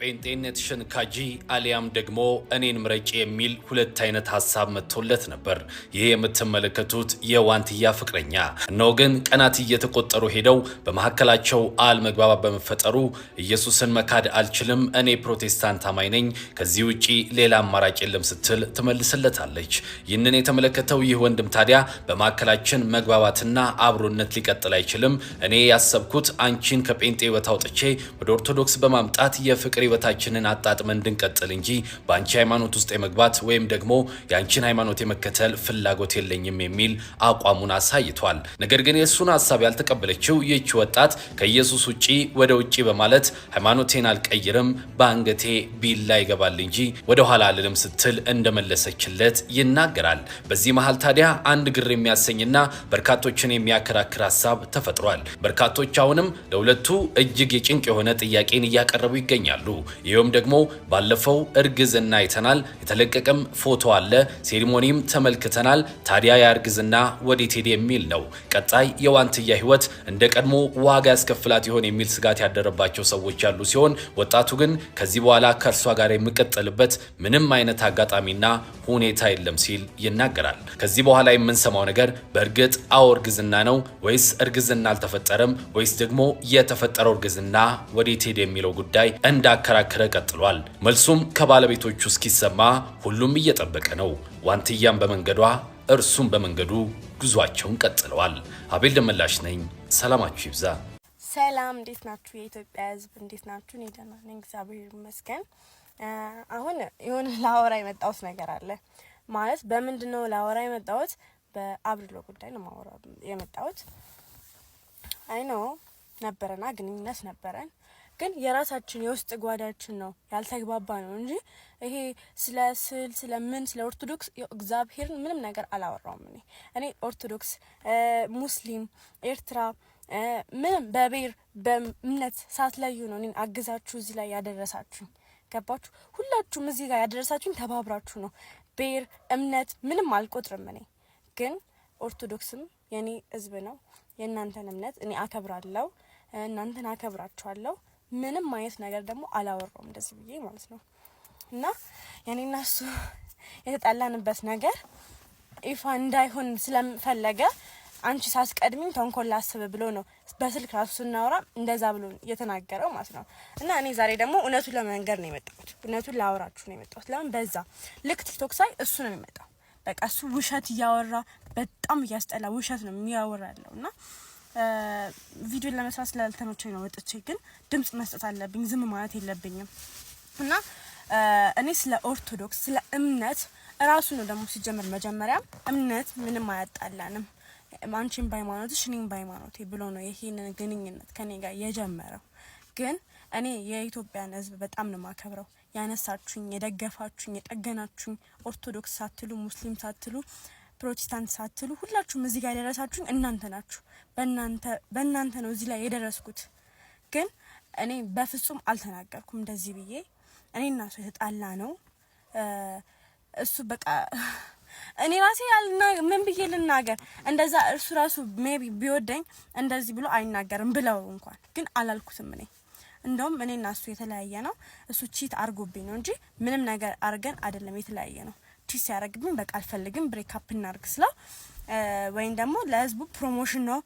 ጴንጤነትሽን ካጂ አሊያም ደግሞ እኔን ምረጭ የሚል ሁለት አይነት ሐሳብ መጥቶለት ነበር። ይሄ የምትመለከቱት የዋንትያ ፍቅረኛ እነሆ ግን ቀናት እየተቆጠሩ ሄደው በመሐከላቸው አለመግባባት በመፈጠሩ ኢየሱስን መካድ አልችልም፣ እኔ ፕሮቴስታንት አማኝ ነኝ፣ ከዚህ ውጪ ሌላ አማራጭ የለም ስትል ትመልስለታለች። ይህንን የተመለከተው ይህ ወንድም ታዲያ በመሐከላችን መግባባትና አብሮነት ሊቀጥል አይችልም፣ እኔ ያሰብኩት አንቺን ከጴንጤ ሕይወት አውጥቼ ወደ ኦርቶዶክስ በማምጣት የፍቅር ሕይወታችንን አጣጥመን እንድንቀጥል እንጂ በአንቺ ሃይማኖት ውስጥ የመግባት ወይም ደግሞ የአንቺን ሃይማኖት የመከተል ፍላጎት የለኝም የሚል አቋሙን አሳይቷል። ነገር ግን የሱን ሐሳብ ያልተቀበለችው ይህች ወጣት ከኢየሱስ ውጪ ወደ ውጪ በማለት ሃይማኖቴን አልቀይርም፣ በአንገቴ ቢላ ይገባል እንጂ ወደ ኋላ አልልም ስትል እንደመለሰችለት ይናገራል። በዚህ መሃል ታዲያ አንድ ግር የሚያሰኝና በርካቶችን የሚያከራክር ሐሳብ ተፈጥሯል። በርካቶች አሁንም ለሁለቱ እጅግ የጭንቅ የሆነ ጥያቄን እያቀረቡ ይገኛሉ። ይሄውም ደግሞ ባለፈው እርግዝና አይተናል፣ የተለቀቀም ፎቶ አለ፣ ሴሪሞኒም ተመልክተናል። ታዲያ ያርግዝና ወዴት ሄደ የሚል ነው። ቀጣይ የዋንትያ ህይወት እንደ ቀድሞ ዋጋ ያስከፍላት ይሆን የሚል ስጋት ያደረባቸው ሰዎች ያሉ ሲሆን ወጣቱ ግን ከዚህ በኋላ ከእርሷ ጋር የሚቀጥልበት ምንም አይነት አጋጣሚና ሁኔታ የለም ሲል ይናገራል። ከዚህ በኋላ የምንሰማው ነገር በእርግጥ አዎ እርግዝና ነው ወይስ እርግዝና አልተፈጠረም ወይስ ደግሞ የተፈጠረው እርግዝና ወዴት ሄደ የሚለው ጉዳይ እንዳከራከረ ቀጥሏል። መልሱም ከባለቤቶቹ እስኪሰማ ሁሉም እየጠበቀ ነው። ዋንትያም በመንገዷ እርሱም በመንገዱ ጉዟቸውን ቀጥለዋል። አቤል ደመላሽ ነኝ። ሰላማችሁ ይብዛ። ሰላም፣ እንዴት ናችሁ የኢትዮጵያ ህዝብ? እንዴት ናችሁ? እኔ ደህና ነኝ፣ እግዚአብሔር ይመስገን። አሁን የሆነ ላወራ የመጣሁት ነገር አለ። ማለት በምንድነው ላወራ የመጣሁት? በአብርሎ ጉዳይ ነው ማወራ የመጣሁት። አይ ነው ነበረና ግንኙነት ነበረን፣ ግን የራሳችን የውስጥ ጓዳችን ነው ያልተግባባ ነው እንጂ ይሄ ስለ ስል ስለምን ስለ ኦርቶዶክስ እግዚአብሔርን ምንም ነገር አላወራውም። እኔ ኦርቶዶክስ፣ ሙስሊም፣ ኤርትራ ምንም በብሔር በእምነት ሳትለዩ ነው እኔን አግዛችሁ እዚህ ላይ ያደረሳችሁ። ገባችሁ? ሁላችሁም እዚህ ጋር ያደረሳችሁኝ ተባብራችሁ ነው። ብሔር እምነት ምንም አልቆጥርም። እኔ ግን ኦርቶዶክስም የኔ ህዝብ ነው። የእናንተን እምነት እኔ አከብራለሁ፣ እናንተን አከብራችኋለሁ። ምንም አይነት ነገር ደግሞ አላወራውም እንደዚህ ብዬ ማለት ነው። እና የኔና እሱ የተጣላንበት ነገር ይፋ እንዳይሆን ስለፈለገ አንቺ ሳስቀድሚኝ ተንኮል ላስብ ብሎ ነው በስልክ ራሱ ስናወራ እንደዛ ብሎ የተናገረው ማለት ነው። እና እኔ ዛሬ ደግሞ እውነቱን ለመንገር ነው የመጣሁት። እውነቱን ላወራችሁ ነው የመጣሁት። ለምን በዛ ልክ ቲክቶክ ሳይ እሱ ነው የሚመጣው። በቃ እሱ ውሸት እያወራ በጣም እያስጠላ ውሸት ነው የሚያወራለው። እና ቪዲዮ ለመስራት ስላልተመቸኝ ነው ወጥቼ፣ ግን ድምጽ መስጠት አለብኝ፣ ዝም ማለት የለብኝም። እና እኔ ስለ ኦርቶዶክስ ስለ እምነት ራሱ ነው ደግሞ ሲጀምር መጀመሪያ እምነት ምንም አያጣላንም፣ አንቺም በሃይማኖትሽ እኔም በሃይማኖቴ ብሎ ነው ይሄንን ግንኙነት ከኔ ጋር የጀመረው። ግን እኔ የኢትዮጵያን ህዝብ በጣም ነው ማከብረው። ያነሳችሁኝ፣ የደገፋችሁኝ፣ የጠገናችሁኝ ኦርቶዶክስ ሳትሉ ሙስሊም ሳትሉ ፕሮቴስታንት ሳትሉ ሁላችሁም እዚህ ጋር የደረሳችሁኝ እናንተ ናችሁ። በእናንተ ነው እዚህ ላይ የደረስኩት። ግን እኔ በፍጹም አልተናገርኩም እንደዚህ ብዬ። እኔና እሱ የተጣላ ነው እሱ በቃ እኔ ራሴ ምን ብዬ ልናገር? እንደዛ እርሱ ራሱ ሜቢ ቢወደኝ እንደዚህ ብሎ አይናገርም ብለው እንኳን ግን አላልኩትም። እኔ እንደውም እኔና እሱ የተለያየ ነው። እሱ ቺት አርጎብኝ ነው እንጂ ምንም ነገር አርገን አይደለም የተለያየ ነው። ቺት ሲያረግብኝ በቃ አልፈልግም ብሬክ አፕ እናርግ ስለው ወይም ደግሞ ለህዝቡ ፕሮሞሽን ነው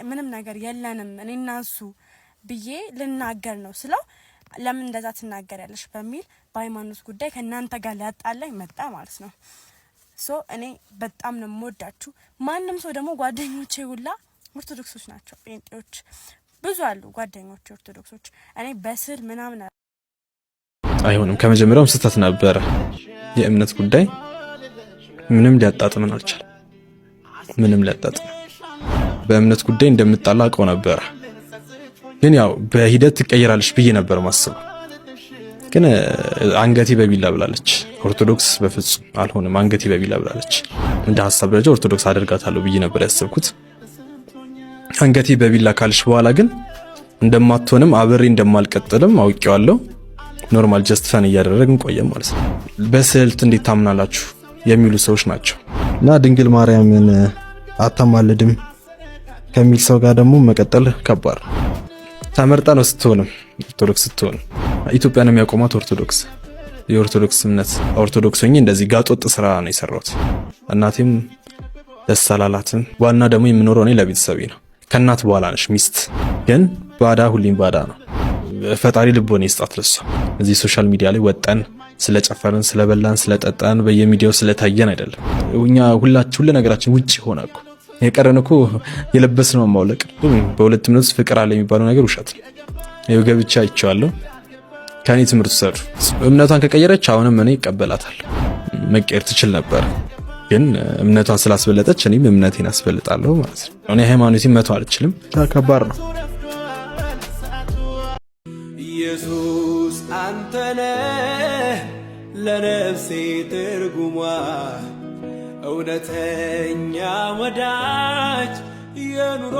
ምንም ነገር የለንም እኔና እሱ ብዬ ልናገር ነው ስለው ለምን እንደዛ ትናገሪያለሽ በሚል በሃይማኖት ጉዳይ ከናንተ ጋር ሊያጣላኝ መጣ ማለት ነው። እኔ በጣም ነው የምወዳችሁ። ማንም ሰው ደግሞ ጓደኞቼ ሁላ ኦርቶዶክሶች ናቸው፣ ጴንጤዎች ብዙ አሉ ጓደኞቼ ኦርቶዶክሶች። እኔ በስል ምናምን አይሆንም፣ ከመጀመሪያውም ስህተት ነበረ። የእምነት ጉዳይ ምንም ሊያጣጥመን አልቻለም። ምንም ሊያጣጥመን በእምነት ጉዳይ እንደምጣላ አውቀው ነበረ፣ ግን ያው በሂደት ትቀየራለች ብዬ ነበር ማስበው። ግን አንገቴ በቢላ ብላለች። ኦርቶዶክስ በፍጹም አልሆነም፣ አንገቴ በቢላ ብላለች። እንደ ሐሳብ ደረጃ ኦርቶዶክስ አደርጋታለሁ ብዬ ነበር ያሰብኩት። አንገቴ በቢላ ካልሽ በኋላ ግን እንደማትሆንም አብሬ እንደማልቀጥልም አውቄዋለሁ። ኖርማል ጀስት ፈን እያደረግን ቆየን ማለት ነው። በስልት እንዴት ታምናላችሁ የሚሉ ሰዎች ናቸው። እና ድንግል ማርያምን አታማልድም ከሚል ሰው ጋር ደግሞ መቀጠል ከባድ ተመርጣ ነው ስትሆንም ኦርቶዶክስ ስትሆን ኢትዮጵያን የሚያቆማት ኦርቶዶክስ የኦርቶዶክስ እምነት ኦርቶዶክስ ሆኜ እንደዚህ ጋጦጥ ስራ ነው የሰራሁት። እናቴም ደስ አላላትም። ዋና ደግሞ የምኖረው እኔ ለቤተሰቤ ነው። ከእናት በኋላ ነሽ ሚስት፣ ግን ባዳ ሁሌም ባዳ ነው። ፈጣሪ ልቦና ይስጣት ለሷ። እዚህ ሶሻል ሚዲያ ላይ ወጠን ስለጨፈርን ስለበላን ስለጠጣን በየሚዲያው ስለታየን አይደለም። እኛ ሁሉ ነገራችን ውጪ ሆነ እኮ የቀረን እኮ የለበስነው ማውለቅ። በሁለት እምነት ፍቅር አለ የሚባለው ነገር ውሸት ነው። ይኸው ገብቻ አይቼዋለሁ። ከኔ ትምህርት ሰሩ። እምነቷን ከቀየረች አሁንም እኔ ይቀበላታል። መቀየር ትችል ነበር፣ ግን እምነቷን ስላስበለጠች እኔም እምነቴን አስበልጣለሁ ማለት ነው። እኔ ሃይማኖቴን መተው አልችልም። ከባድ ነው። ኢየሱስ አንተነ ለነፍሴ ትርጉሟ እውነተኛ ወዳጅ የኑሮ